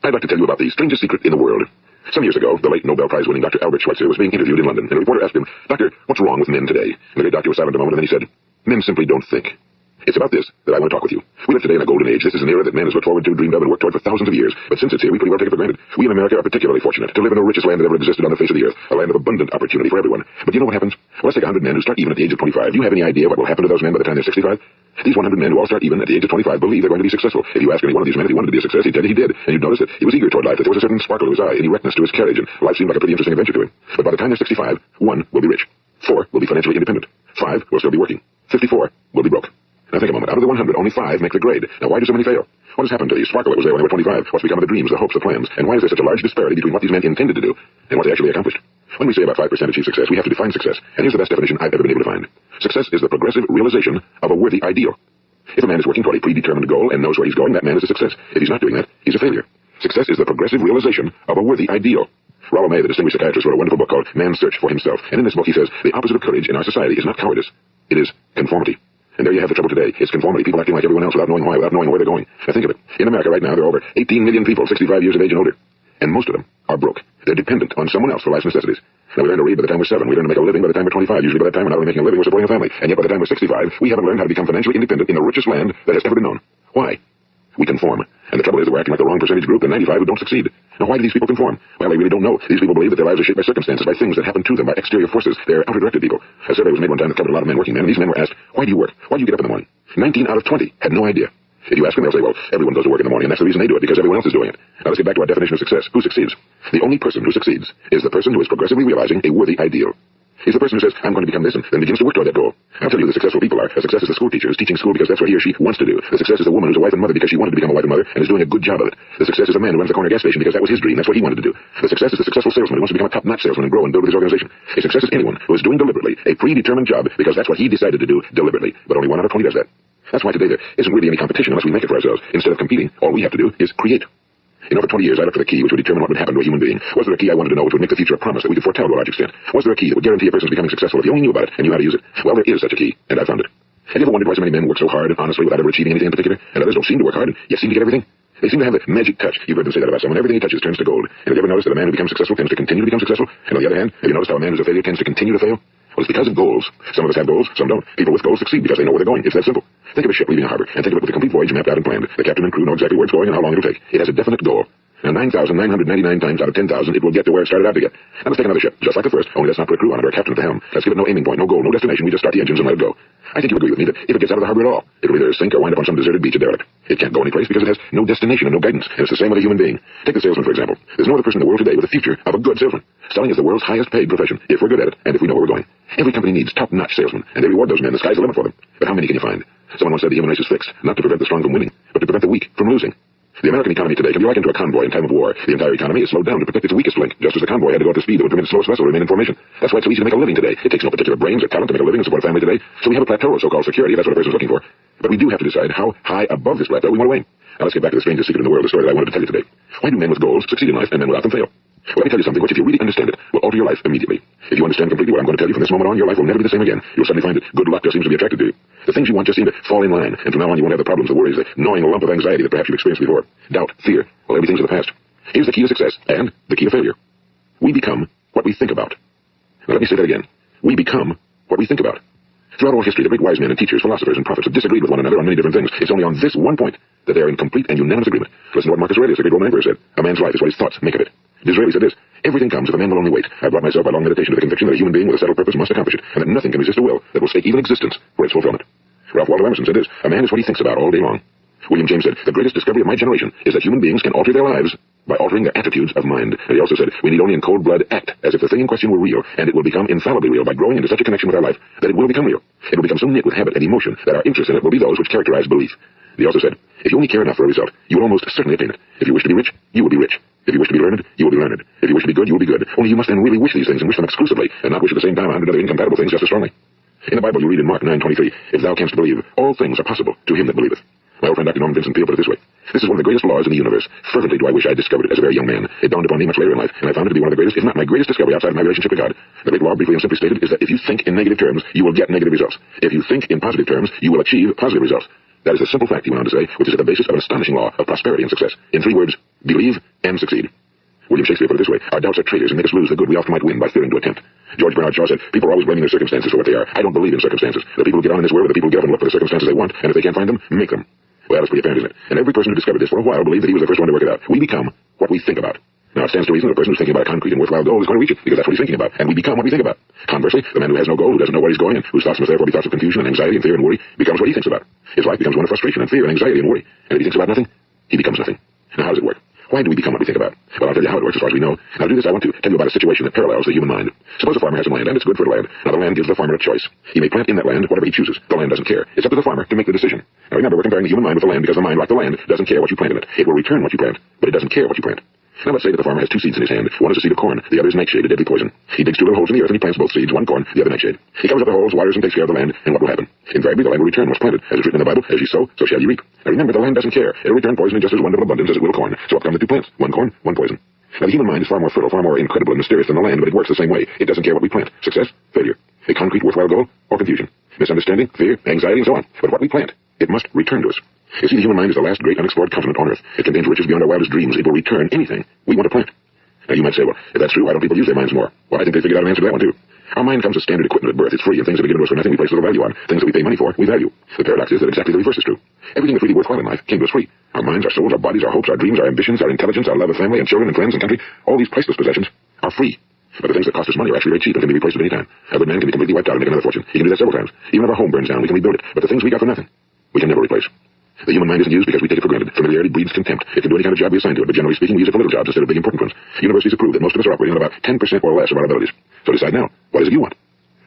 I'd like to tell you about the strangest secret in the world. Some years ago, the late Nobel Prize-winning Dr. Albert Schweitzer was being interviewed in London, and a reporter asked him, "Doctor, what's wrong with men today?" And the great doctor was silent a moment, and then he said, "Men simply don't think." It's about this that I want to talk with you. We live today in a golden age. This is an era that man has looked forward to, dreamed of, and worked toward for thousands of years. But since it's here, we pretty well take it for granted. We in America are particularly fortunate to live in the richest land that ever existed on the face of the earth, a land of abundant opportunity for everyone. But do you know what happens? Well, let's take 100 men who start even at the age of 25. Do you have any idea what will happen to those men by the time they're 65? These 100 men who all start even at the age of 25 believe they're going to be successful. If you ask any one of these men if he wanted to be a success, he'd tell you he did. And you'd notice that he was eager toward life, that there was a certain sparkle to his eye, an erectness to his carriage, and life seemed like a pretty interesting adventure to him. But by the time they're 65, 1 will be rich. 4 will be financially independent. 5 will still be working. 54 will be broke. Now think a moment. Out of the 100, only 5 make the grade. Now why do so many fail? What has happened to the sparkle that was there when they were 25? What's become of the dreams, the hopes, the plans? And why is there such a large disparity between what these men intended to do and what they actually accomplished? When we say about 5% achieve success, we have to define success. And here's the best definition I've ever been able to find. Success is the progressive realization of a worthy ideal. If a man is working toward a predetermined goal and knows where he's going, that man is a success. If he's not doing that, he's a failure. Success is the progressive realization of a worthy ideal. Rollo May, the distinguished psychiatrist, wrote a wonderful book called Man's Search for Himself. And in this book he says, the opposite of courage in our society is not cowardice. It is conformity. And there you have the trouble today. It's conformity. People acting like everyone else without knowing why, without knowing where they're going. Now think of it. In America right now, there are over 18 million people 65 years of age and older. And most of them are broke. They're dependent on someone else for life's necessities. Now we learn to read by the time we're 7. We learn to make a living by the time we're 25. Usually by that time we're not only making a living, we're supporting a family. And yet by the time we're 65, we haven't learned how to become financially independent in the richest land that has ever been known. Why? We conform. And the trouble is that we're acting like the wrong percentage group, the 95 who don't succeed. Now why do these people conform? Well, they really don't know. These people believe that their lives are shaped by circumstances, by things that happen to them, by exterior forces. They're outer-directed people. A survey was made one time that covered a lot of men, working men, and these men were asked, why do you work? Why do you get up in the morning? 19 out of 20 had no idea. If you ask them, they'll say, well, everyone goes to work in the morning, and that's the reason they do it, because everyone else is doing it. Now let's get back to our definition of success. Who succeeds? The only person who succeeds is the person who is progressively realizing a worthy ideal. He's the person who says, I'm going to become this, and then begins to work toward that goal. I'll tell you who the successful people are. A success is the school teacher who's teaching school because that's what he or she wants to do. The success is the woman who's a wife and mother because she wanted to become a wife and mother and is doing a good job of it. The success is a man who runs the corner gas station because that was his dream. That's what he wanted to do. The success is the successful salesman who wants to become a top-notch salesman and grow and build with his organization. A success is anyone who is doing deliberately a predetermined job because that's what he decided to do deliberately. But only 1 out of 20 does that. That's why today there isn't really any competition unless we make it for ourselves. Instead of competing, all we have to do is create. You know, for 20 years I looked for the key which would determine what would happen to a human being. Was there a key I wanted to know which would make the future a promise that we could foretell to a large extent? Was there a key that would guarantee a person's becoming successful if he only knew about it and knew how to use it? Well, there is such a key, and I found it. Have you ever wondered why so many men work so hard and honestly without ever achieving anything in particular, and others don't seem to work hard and yet seem to get everything? They seem to have the magic touch. You've heard them say that about someone. Everything he touches turns to gold. And have you ever noticed that a man who becomes successful tends to continue to become successful? And on the other hand, have you noticed how a man who's a failure tends to continue to fail? Well, it's because of goals. Some of us have goals, some don't. People with goals succeed because they know where they're going. It's that simple. Think of a ship leaving a harbor, and think of it with a complete voyage mapped out and planned. The captain and crew know exactly where it's going and how long it'll take. It has a definite goal. Now, 9,999 times out of 10,000, it will get to where it started out to get. Now, let's take another ship, just like the first, only let's not put a crew on it or a captain at the helm. Let's give it no aiming point, no goal, no destination. We just start the engines and let it go. I think you agree with me that if it gets out of the harbor at all, it'll either sink or wind up on some deserted beach, a derelict. It can't go anyplace because it has no destination and no guidance. And it's the same with a human being. Take the salesman, for example. There's no other person in the world today with the future of a good salesman. Selling is the world's highest paid profession, if we're good at it, and if we know where we're going. Every company needs top-notch salesmen, and they reward those men. The sky's the limit for them. But how many can you find? Someone once said the human race is fixed, not to prevent the strong from winning, but to prevent the weak from losing. The American economy today can be likened to a convoy in time of war. The entire economy is slowed down to protect its weakest link, just as the convoy had to go at the speed that would permit its slowest vessel to remain in formation. That's why it's so easy to make a living today. It takes no particular brains or talent to make a living and support a family today. So we have a plateau of so-called security. That's what a person's looking for. But we do have to decide how high above this plateau we want to aim. Now let's get back to the strangest secret in the world, the story that I wanted to tell you today. Why do men with goals succeed in life and men without them fail? Well, let me tell you something which, if you really understand it, will alter your life immediately. If you understand completely what I'm going to tell you from this moment on, your life will never be the same again. You'll suddenly find that good luck just seems to be attracted to you. The things you want just seem to fall in line, and from now on you won't have the problems, the worries, the gnawing lump of anxiety that perhaps you've experienced before. Doubt, fear, well, everything's of the past. Here's the key to success, and the key to failure. We become what we think about. Now let me say that again. We become what we think about. Throughout all history, the great wise men and teachers, philosophers, and prophets have disagreed with one another on many different things. It's only on this one point that they are in complete and unanimous agreement. Listen to what Marcus Aurelius, the great Roman emperor, said. A man's life is what his thoughts make of it. Disraeli said this. Everything comes if a man will only wait. I brought myself by long meditation to the conviction that a human being with a settled purpose must accomplish it, and that nothing can resist a will that will stake even existence for its fulfillment. Ralph Waldo Emerson said this. A man is what he thinks about all day long. William James said, the greatest discovery of my generation is that human beings can alter their lives by altering their attitudes of mind. And he also said, we need only in cold blood act as if the thing in question were real, and it will become infallibly real by growing into such a connection with our life that it will become real. It will become so knit with habit and emotion that our interest in it will be those which characterize belief. He also said, if you only care enough for a result, you will almost certainly attain it. If you wish to be rich, you will be rich. If you wish to be learned, you will be learned. If you wish to be good, you will be good. Only you must then really wish these things and wish them exclusively, and not wish at the same time 100 other incompatible things just as strongly. In the Bible you read in Mark 9:23, if thou canst believe, all things are possible to him that believeth. My old friend Dr. Norman Vincent Peale put it this way. This is one of the greatest laws in the universe. Fervently do I wish I had discovered it as a very young man. It dawned upon me much later in life, and I found it to be one of the greatest, if not my greatest discovery outside of my relationship with God. The great law, briefly and simply stated, is that if you think in negative terms, you will get negative results. If you think in positive terms, you will achieve positive results. That is the simple fact, he went on to say, which is at the basis of an astonishing law of prosperity and success. In 3 words, believe and succeed. William Shakespeare put it this way: our doubts are traitors and make us lose the good we often might win by fearing to attempt. George Bernard Shaw said, people are always blaming their circumstances for what they are. I don't believe in circumstances. The people who get on in this world are the people who get up and look for the circumstances they want, and if they can't find them, make them. Well, that's pretty apparent, isn't it? And every person who discovered this for a while believed that he was the first one to work it out. We become what we think about. Now, it stands to reason that a person who's thinking about a concrete and worthwhile goal is going to reach it, because that's what he's thinking about, and we become what we think about. Conversely, the man who has no goal, who doesn't know where he's going, and whose thoughts must therefore be thoughts of confusion and anxiety and fear and worry, becomes what he thinks about. His life becomes one of frustration and fear and anxiety and worry, and if he thinks about nothing, he becomes nothing. Now, how does it work? Why do we become what we think about? Well, I'll tell you how it works as far as we know. Now, to do this, I want to tell you about a situation that parallels the human mind. Suppose a farmer has some land, and it's good for the land. Now, the land gives the farmer a choice. He may plant in that land whatever he chooses. The land doesn't care. It's up to the farmer to make the decision. Now, remember, we're comparing the human mind with the land because the mind, like the land, doesn't care what you plant in it. It will return what you plant, but it doesn't care what you plant. Now, let's say that the farmer has 2 seeds in his hand. One is a seed of corn. The other is nightshade, a deadly poison. He digs 2 little holes in the earth and he plants both seeds, one corn, the other nightshade. He covers up the holes, waters, and takes care of the land, and what will happen? Invariably, the land will return what's planted. As it's written in the Bible, as you sow, so shall you reap. Now, remember, the land doesn't care. It'll return poison in just as wonderful abundance as it will corn. So up come the 2 plants. One corn, one poison. Now, the human mind is far more fertile, far more incredible and mysterious than the land, but it works the same way. It doesn't care what we plant. Success, failure. A concrete, worthwhile goal, or confusion. Misunderstanding, fear, anxiety, and so on. But what we plant, it must return to us. You see, the human mind is the last great unexplored continent on earth. It contains riches beyond our wildest dreams. It will return anything we want to plant. Now, you might say, well, if that's true, why don't people use their minds more? Well, I think they figured out an answer to that one, too. Our mind comes with standard equipment at birth. It's free, and things that are given to us for nothing we place little value on. Things that we pay money for, we value. The paradox is that exactly the reverse is true. Everything that's really worthwhile in life came to us free. Our minds, our souls, our bodies, our hopes, our dreams, our ambitions, our intelligence, our love of family and children and friends and country, all these priceless possessions are free. But the things that cost us money are actually very cheap and can be replaced at any time. A good man can be completely wiped out and make another fortune. He can do that several times. Even if our home burns down, we can rebuild it. But the things we got for nothing, we can never replace. The human mind isn't used because we take it for granted. Familiarity breeds contempt. It can do any kind of job we assign to it, but generally speaking, we use it for little jobs instead of big important ones. Universities have proved that most of us are operating on about 10% or less of our abilities. So decide now, what is it you want?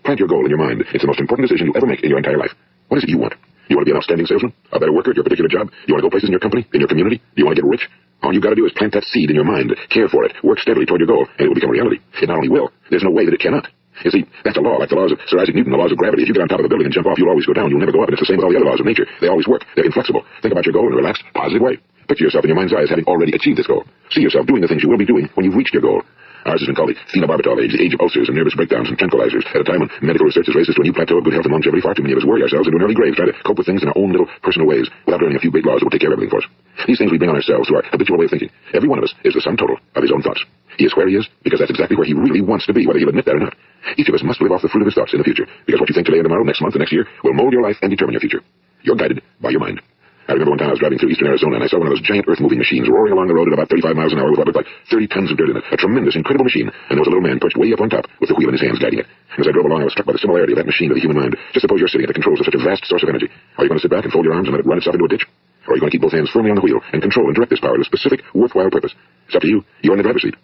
Plant your goal in your mind. It's the most important decision you'll ever make in your entire life. What is it you want? You want to be an outstanding salesman? A better worker at your particular job? You want to go places in your company? In your community? Do you want to get rich? All you've got to do is plant that seed in your mind, care for it, work steadily toward your goal, and it will become a reality. It not only will, there's no way that it cannot. You see, that's a law, like the laws of Sir Isaac Newton, the laws of gravity. If you get on top of a building and jump off, you'll always go down. You'll never go up. And it's the same with all the other laws of nature. They always work. They're inflexible. Think about your goal in a relaxed, positive way. Picture yourself in your mind's eye as having already achieved this goal. See yourself doing the things you will be doing when you've reached your goal. Ours has been called the phenobarbital age, the age of ulcers and nervous breakdowns and tranquilizers, at a time when medical research has raised us to a new plateau of good health and longevity. Far too many of us worry ourselves into an early grave, trying to cope with things in our own little personal ways, without learning a few great laws that will take care of everything for us. These things we bring on ourselves through our habitual way of thinking. Every one of us is the sum total of his own thoughts. He is where he is because that's exactly where he really wants to be, whether he'll admit that or not. Each of us must live off the fruit of his thoughts in the future, because what you think today and tomorrow, next month, and next year, will mold your life and determine your future. You're guided by your mind. I remember one time I was driving through eastern Arizona, and I saw one of those giant earth-moving machines roaring along the road at about 35 miles an hour with what looked like 30 tons of dirt in it. A tremendous, incredible machine, and there was a little man perched way up on top with the wheel in his hands guiding it. And as I drove along, I was struck by the similarity of that machine to the human mind. Just suppose you're sitting at the controls of such a vast source of energy. Are you going to sit back and fold your arms and let it run itself into a ditch? Or are you going to keep both hands firmly on the wheel and control and direct this power to a specific, worthwhile purpose? It's up to you. You're in the driver's seat.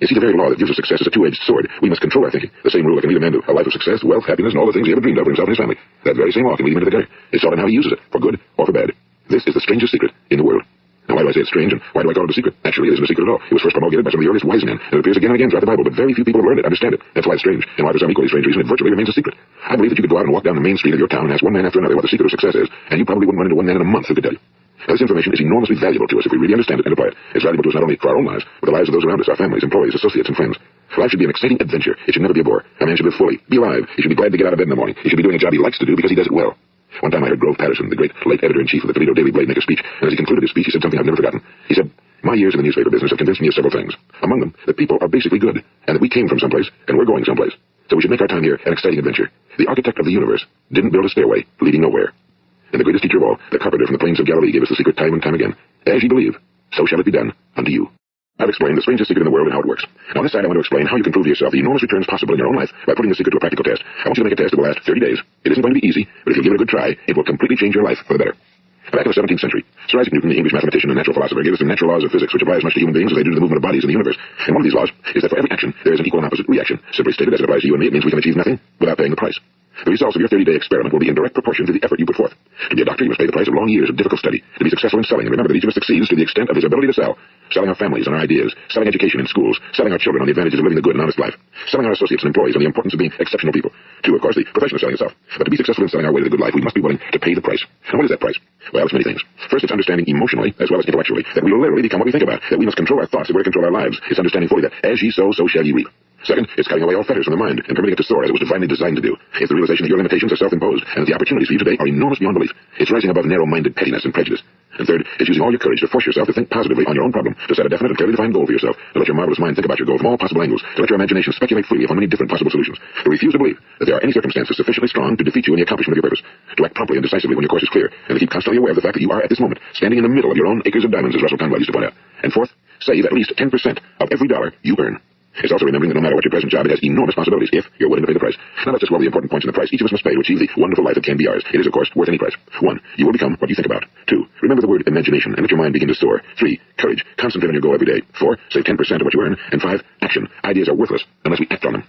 You see, the very law that gives us success is a two-edged sword. We must control our thinking. The same rule that can lead a man to a life of success, wealth, happiness, and all the things he ever dreamed of for himself and his family. That very same law can lead him into the gutter. It's all in how he uses it, for good or for bad. This is the strangest secret in the world. Now, why do I say it's strange, and why do I call it a secret? Actually, it isn't a secret at all. It was first promulgated by some of the earliest wise men, and it appears again and again throughout the Bible, but very few people have learned it, understand it. That's why it's strange, and why for some equally strange reason it virtually remains a secret. I believe that you could go out and walk down the main street of your town and ask one man after another what the secret of success is, and you probably wouldn't run into one man in a month who could tell you. Now, this information is enormously valuable to us if we really understand it and apply it. It's valuable to us not only for our own lives, but the lives of those around us, our families, employees, associates, and friends. Life should be an exciting adventure. It should never be a bore. A man should live fully, be alive. He should be glad to get out of bed in the morning. He should be doing a job he likes to do because he does it well. One time I heard Grove Patterson, the great late editor-in-chief of the Toledo Daily Blade, make a speech, and as he concluded his speech, he said something I've never forgotten. He said, "My years in the newspaper business have convinced me of several things. Among them, that people are basically good, and that we came from someplace, and we're going someplace. So we should make our time here an exciting adventure. The architect of the universe didn't build a stairway leading nowhere. And the greatest teacher of all, the carpenter from the plains of Galilee, gave us the secret time and time again. As ye believe, so shall it be done unto you." I've explained the strangest secret in the world and how it works. Now, on this side, I want to explain how you can prove to yourself the enormous returns possible in your own life by putting the secret to a practical test. I want you to make a test that will last 30 days. It isn't going to be easy, but if you give it a good try, it will completely change your life for the better. Back in the 17th century, Sir Isaac Newton, the English mathematician and natural philosopher, gave us the natural laws of physics, which apply as much to human beings as they do to the movement of bodies in the universe. And one of these laws is that for every action, there is an equal and opposite reaction. Simply stated, as it applies to you and me, it means we can achieve nothing without paying the price. The results of your 30-day experiment will be in direct proportion to the effort you put forth. To be a doctor, you must pay the price of long years of difficult study. To be successful in selling, and remember that each of us succeeds to the extent of his ability to sell. Selling our families and our ideas, selling education in schools, selling our children on the advantages of living the good and honest life, selling our associates and employees on the importance of being exceptional people. Two, of course, the profession of selling itself. But to be successful in selling our way to the good life, we must be willing to pay the price. And what is that price? Well, it's many things. First, it's understanding emotionally, as well as intellectually, that we will literally become what we think about, that we must control our thoughts if we're to control our lives. It's understanding fully that as ye sow, so shall ye reap. Second, it's cutting away all fetters from the mind and permitting it to soar as it was divinely designed to do. It's the realization that your limitations are self-imposed and that the opportunities for you today are enormous beyond belief. It's rising above narrow-minded pettiness and prejudice. And third, it's using all your courage to force yourself to think positively on your own problem, to set a definite and clearly defined goal for yourself, to let your marvelous mind think about your goal from all possible angles, to let your imagination speculate freely upon many different possible solutions, to refuse to believe that there are any circumstances sufficiently strong to defeat you in the accomplishment of your purpose, to act promptly and decisively when your course is clear, and to keep constantly aware of the fact that you are at this moment standing in the middle of your own acres of diamonds, as Russell Conwell used to point out. And fourth, save at least 10% of every dollar you earn. It's also remembering that no matter what your present job, it has enormous possibilities if you're willing to pay the price. Now let's just dwell the important points in the price each of us must pay to achieve the wonderful life that can be ours. It is, of course, worth any price. 1. You will become what you think about. 2. Remember the word imagination and let your mind begin to soar. 3. Courage. Concentrate on your goal every day. 4. Save 10% of what you earn. And 5. Action. Ideas are worthless unless we act on them.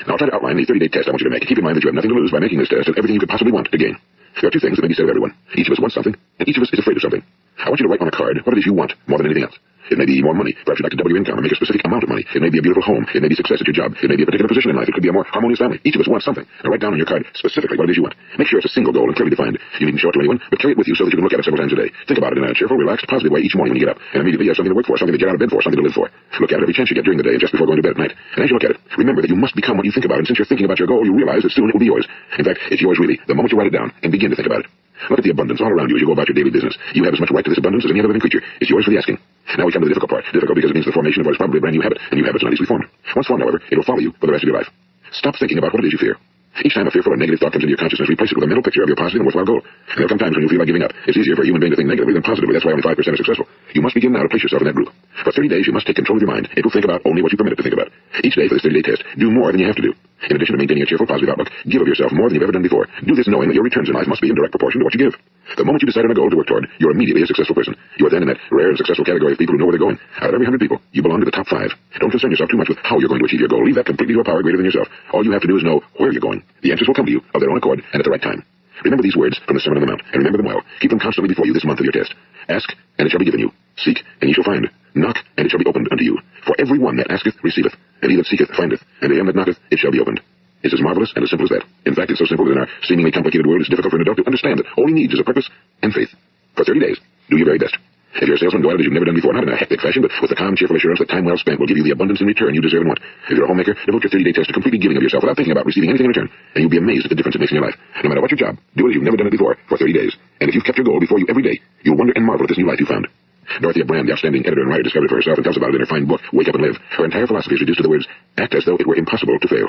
Now I'll try to outline the 30-day test I want you to make. Keep in mind that you have nothing to lose by making this test and everything you could possibly want to gain. There are two things that may be said of everyone. Each of us wants something, and each of us is afraid of something. I want you to write on a card what it is you want more than anything else. It may be more money. Perhaps you'd like to double your income and make a specific amount of money. It may be a beautiful home. It may be success at your job. It may be a particular position in life. It could be a more harmonious family. Each of us wants something. Now write down on your card specifically what it is you want. Make sure it's a single goal and clearly defined. You needn't show it to anyone, but carry it with you so that you can look at it several times a day. Think about it in a cheerful, relaxed, positive way each morning when you get up. And immediately you have something to work for, something to get out of bed for, something to live for. Look at it every chance you get during the day and just before going to bed at night. And as you look at it, remember that you must become what you think about. And since you're thinking about your goal, you realize that soon it will be yours. In fact, it's yours really the moment you write it down and begin to think about it. Look at the abundance all around you as you go about your daily business. You have as much right to this abundance as any other living creature. It's yours for the asking. Now we come to the difficult part. Difficult because it means the formation of what is probably a brand new habit, and new habits are not easily formed. Once formed, however, it will follow you for the rest of your life. Stop thinking about what it is you fear. Each time a fearful or negative thought comes into your consciousness, replace it with a mental picture of your positive and worthwhile goal. And there will come times when you feel like giving up. It's easier for a human being to think negatively than positively. That's why only 5% are successful. You must begin now to place yourself in that group. For 30 days, you must take control of your mind. It will think about only what you permit it to think about. Each day for this 30-day test, do more than you have to do. In addition to maintaining a cheerful, positive outlook, give of yourself more than you've ever done before. Do this knowing that your returns in life must be in direct proportion to what you give. The moment you decide on a goal to work toward, you're immediately a successful person. You are then in that rare and successful category of people who know where they're going. Out of every 100 people, you belong to the top 5. Don't concern yourself too much with how you're going to achieve your goal. Leave that completely to a power greater than yourself. All you have to do is know where you're going. The answers will come to you of their own accord and at the right time. Remember these words from the Sermon on the Mount, and remember them well. Keep them constantly before you this month of your test. Ask, and it shall be given you. Seek, and ye shall find. Knock, and it shall be opened unto you. For every one that asketh receiveth, and he that seeketh findeth, and to him that knocketh it shall be opened. It's as marvelous and as simple as that. In fact, it's so simple that in our seemingly complicated world, it's difficult for an adult to understand that all he needs is a purpose and faith. For 30 days, do your very best. If you're a salesman, go at it as you've never done before, not in a hectic fashion, but with the calm, cheerful assurance that time well spent will give you the abundance in return you deserve and want. If you're a homemaker, devote your 30-day test to completely giving of yourself without thinking about receiving anything in return, and you'll be amazed at the difference it makes in your life. No matter what your job, do it as you've never done it before for 30 days. And if you've kept your goal before you every day, you'll wonder and marvel at this new life you found. Dorothea Brand, the outstanding editor and writer, discovered it for herself and tells about it in her fine book, Wake Up and Live. Her entire philosophy is reduced to the words, act as though it were impossible to fail.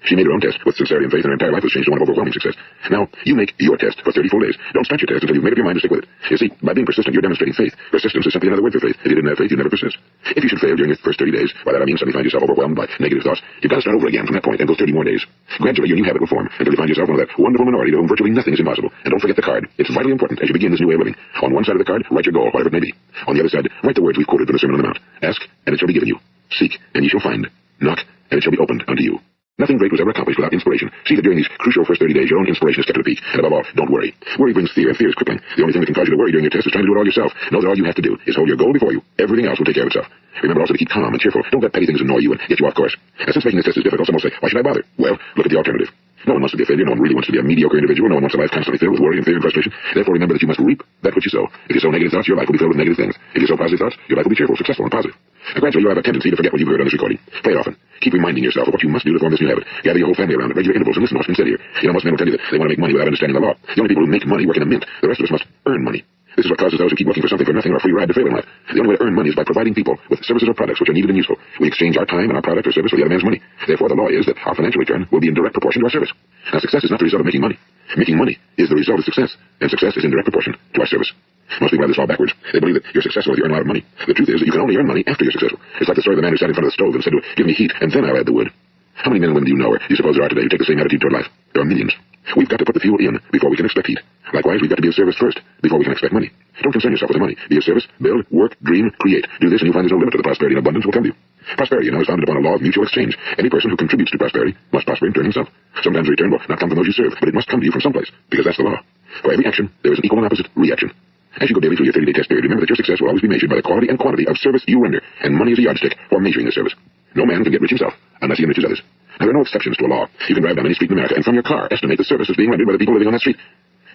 She made her own test with sincerity and faith, and her entire life was changed to one of overwhelming success. Now, you make your test for 30 full days. Don't start your test until you've made up your mind to stick with it. You see, by being persistent, you're demonstrating faith. Persistence is simply another word for faith. If you didn't have faith, you'd never persist. If you should fail during your first 30 days, by that I mean suddenly find yourself overwhelmed by negative thoughts, you've got to start over again from that point and go 30 more days. Gradually, your new habit will form until you find yourself one of that wonderful minority to whom virtually nothing is impossible. And don't forget the card. It's vitally important as you begin this new way of living. On one side of the card, write your goal, whatever it may be. On the other side, write the words we've quoted from the Sermon on the Mount. Ask, and it shall be given you. Seek, and ye shall find. Knock, and it shall be opened unto you. Nothing great was ever accomplished without inspiration. See that during these crucial first 30 days, your own inspiration is kept at a peak. And above all, don't worry. Worry brings fear, and fear is crippling. The only thing that can cause you to worry during your test is trying to do it all yourself. Know that all you have to do is hold your goal before you. Everything else will take care of itself. Remember also to keep calm and cheerful. Don't let petty things annoy you and get you off course. And since making this test is difficult, some will say, why should I bother? Well, look at the alternative. No one wants to be a failure. No one really wants to be a mediocre individual. No one wants a life constantly filled with worry and fear and frustration. Therefore, remember that you must reap that which you sow. If you sow negative thoughts, your life will be filled with negative things. If you sow positive thoughts, your life will be cheerful, successful, and positive. And gradually, you'll have a tendency to forget what you've heard on this recording. Play it often. Keep reminding yourself of what you must do to form this new habit. Gather your whole family around at regular intervals and listen to what's been said here. You know, most men will tell you that they want to make money without understanding the law. The only people who make money work in a mint. The rest of us must earn money. This is what causes those who keep working for something for nothing or a free ride to fail in life. The only way to earn money is by providing people with services or products which are needed and useful. We exchange our time and our product or service for the other man's money. Therefore, the law is that our financial return will be in direct proportion to our service. Now, success is not the result of making money. Making money is the result of success, and success is in direct proportion to our service. Most people have this all backwards. They believe that you're successful if you earn a lot of money. The truth is that you can only earn money after you're successful. It's like the story of the man who sat in front of the stove and said to it, give me heat, and then I'll add the wood. How many men and women do you know, or do you suppose there are today, who take the same attitude toward life? There are millions. We've got to put the fuel in before we can expect heat. Likewise, we've got to be of service first before we can expect money. Don't concern yourself with the money. Be of service, build, work, dream, create. Do this and you'll find there's no limit to the prosperity and abundance will come to you. Prosperity, you know, is founded upon a law of mutual exchange. Any person who contributes to prosperity must prosper in turn himself. Sometimes the return will not come from those you serve, but it must come to you from someplace, because that's the law. For every action, there is an equal and opposite reaction. As you go daily through your 30-day test period, remember that your success will always be measured by the quality and quantity of service you render, and money is a yardstick for measuring the service. No man can get rich himself unless he enriches others. Now, there are no exceptions to a law. You can drive down any street in America and from your car estimate the services being rendered by the people living on that street.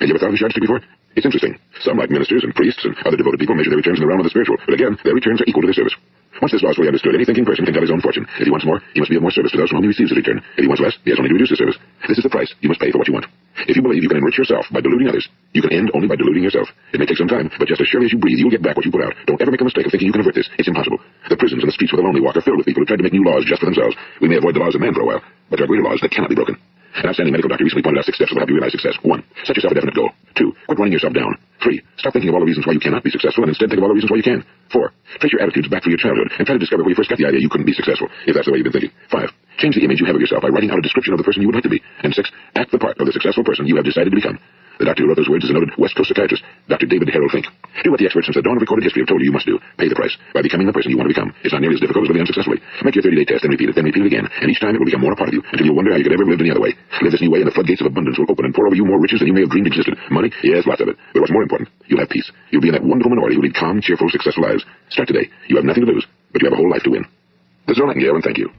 Have you ever thought of this yardstick before? It's interesting. Some, like ministers and priests and other devoted people, measure their returns in the realm of the spiritual, but again, their returns are equal to their service. Once this law is fully understood, any thinking person can tell his own fortune. If he wants more, he must be of more service to those from whom he receives his return. If he wants less, he has only to reduce his service. This is the price you must pay for what you want. If you believe you can enrich yourself by deluding others, you can end only by deluding yourself. It may take some time, but just as surely as you breathe, you will get back what you put out. Don't ever make a mistake of thinking you can avert this. It's impossible. The prisons and the streets where the lonely walk are filled with people who tried to make new laws just for themselves. We may avoid the laws of man for a while, but there are greater laws that cannot be broken. An outstanding medical doctor recently pointed out 6 steps that will help you realize success. 1. Set yourself a definite goal. 2. Quit running yourself down. 3. Stop thinking of all the reasons why you cannot be successful and instead think of all the reasons why you can. 4. Trace your attitudes back through your childhood and try to discover where you first got the idea you couldn't be successful, if that's the way you've been thinking. 5. Change the image you have of yourself by writing out a description of the person you would like to be. And 6. Act the part of the successful person you have decided to become. The doctor who wrote those words is a noted West Coast psychiatrist, Dr. David Harold Fink. Do what the experts since the dawn of recorded history have told you must do. Pay the price by becoming the person you want to become. It's not nearly as difficult as living unsuccessfully. Make your 30-day test and repeat it again, and each time it will become more a part of you until you'll wonder how you could ever have lived any other way. Live this new way and the floodgates of abundance will open and pour over you more riches than you may have dreamed existed. Money? Yes, lots of it. But what's more important, you'll have peace. You'll be in that wonderful minority who lead calm, cheerful, successful lives. Start today. You have nothing to lose, but you have a whole life to win. This is Earl Nightingale, and thank you.